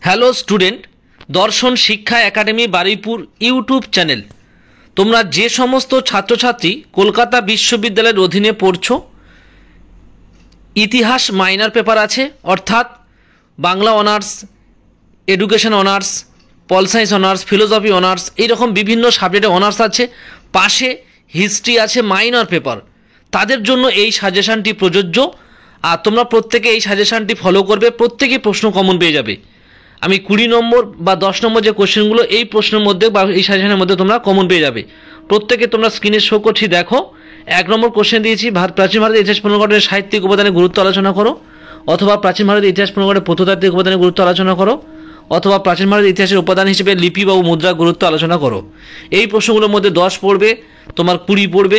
Hello student, দর্শন শিক্ষা academy Baruipur YouTube channel. তোমরা যে সমস্ত ছাত্রছাত্রী কলকাতা বিশ্ববিদ্যালয়ের অধীনে পড়ছো, ইতিহাস মাইনর পেপার আছে, অর্থাৎ Bangla honours, education honours, pol science honours, philosophy honours, এইরকম বিভিন্ন সাবজেক্টে অনার্স আছে, পাশে হিস্ট্রি আছে মাইনর পেপার, তাদের জন্য এই সাজেশানটি প্রযোজ্য। আর তোমরা প্রত্যেকে এই সাজেশানটি ফলো করবে, প্রত্যেকেই প্রশ্ন কমন পেয়ে যাবে। আমি 20 নম্বর বা 10 নম্বর যে কোশ্চেনগুলো এই প্রশ্নের মধ্যে বা এই সাজেশনের মধ্যে তোমরা কমন পেয়ে যাবে। প্রত্যেকে তোমরা স্ক্রিনে শো করছি, দেখো। 1 নম্বর কোশ্চেন দিয়েছি, প্রাচীন ভারতের ইতিহাস পুনর্গঠনের সাহিত্যিক উপাদানের গুরুত্ব আলোচনা করো, অথবা প্রাচীন ভারতের ইতিহাস পুনর্গঠনের প্রত্নতাত্ত্বিক উপাদানের গুরুত্ব আলোচনা করো, অথবা প্রাচীন ভারতের ইতিহাসের উপাদান হিসেবে লিপি বা মুদ্রার গুরুত্ব আলোচনা করো। এই প্রশ্নগুলোর মধ্যে 10 পড়বে, তোমার 20 পড়বে।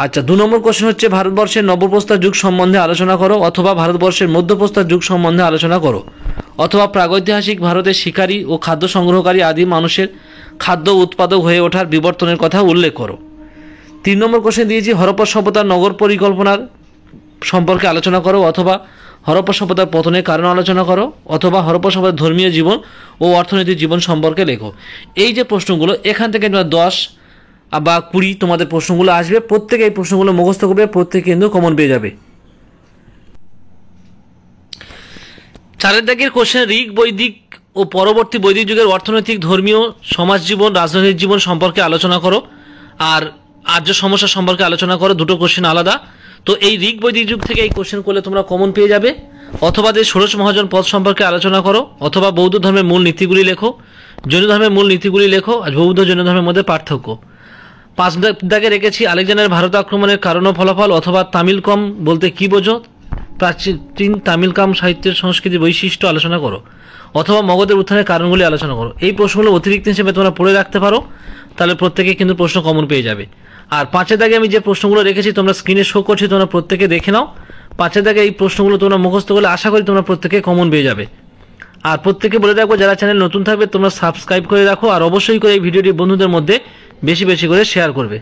আচ্ছা, 2 নম্বর কোশ্চেন হচ্ছে ভারতবর্ষের নবপ্রস্তর যুগ সম্বন্ধে আলোচনা করো, অথবা ভারতবর্ষের মধ্যপ্রস্তর যুগ সম্বন্ধে আলোচনা করো, অথবা প্রাগৈতিহাসিক ভারতের শিকারী ও খাদ্য সংগ্রহকারী আদি মানুষের খাদ্য উৎপাদক হয়ে ওঠার বিবর্তনের কথা উল্লেখ করো। 3 নম্বর কোশ্চেন দিয়েছি হরপ্পা সভ্যতার নগর পরিকল্পনার সম্পর্কে আলোচনা করো, অথবা হরপ্পা সভ্যতার পতনের কারণ আলোচনা করো, অথবা হরপ্পা সভ্যতার ধর্মীয় জীবন ও অর্থনৈতিক জীবন সম্পর্কে লেখো। এই যে প্রশ্নগুলো, এখান থেকে 10 বা 20 তোমাদের প্রশ্নগুলো আসবে। প্রত্যেকে এই প্রশ্নগুলো মুখস্থ করবে, প্রত্যেকে কিন্তু কমন পেয়ে যাবে। 4 দাগের কোশ্চেন ঋগ বৈদিক ও পরবর্তী বৈদিক যুগের অর্থনৈতিক, ধর্মীয়, সমাজ জীবন, রাজনৈতিক জীবন সম্পর্কে আলোচনা করো, আর আর্য সমস্যা সম্পর্কে আলোচনা করো। 2টো কোশ্চেন আলাদা। তো এই ঋগ বৈদিক যুগ থেকে এই কোশ্চেন করলে তোমরা কমন পেয়ে যাবে। অথবা যে ষোড়শ মহাজন পদ সম্পর্কে আলোচনা করো, অথবা বৌদ্ধ ধর্মের মূল নীতিগুলি লেখো, জৈন ধর্মের মূল নীতিগুলি লেখো, আর বৌদ্ধ জৈন ধর্মের মধ্যে পার্থক্য। 5 দাগে রেখেছি আলেকজান্ডারের ভারত আক্রমণের কারণ ও ফলাফল, অথবা তামিলকম বলতে কী বোঝো, প্রাচীন তামিলকাম সাহিত্যের সংস্কৃতি বৈশিষ্ট্য আলোচনা করো, অথবা মগধের উত্থানের কারণগুলি আলোচনা করো। এই প্রশ্নগুলো অতিরিক্ত হিসেবে তোমরা পড়ে রাখতে পারো, তাহলে প্রত্যেকে কিন্তু প্রশ্ন কমন পেয়ে যাবে। আর 5 দাগে আমি যে প্রশ্নগুলো রেখেছি তোমরা স্ক্রিনে শো করছি, তোমরা প্রত্যেকে দেখে নাও। 5 দাগে এই প্রশ্নগুলো তোমরা মুখস্থ করলে আশা করি তোমরা প্রত্যেকে কমন পেয়ে যাবে। আর প্রত্যেকে বলে রাখবো, যারা চ্যানেল নতুন থাকবে তোমরা সাবস্ক্রাইব করে রাখো, আর অবশ্যই করে এই ভিডিওটি বন্ধুদের মধ্যে বেশি বেশি করে শেয়ার করবে।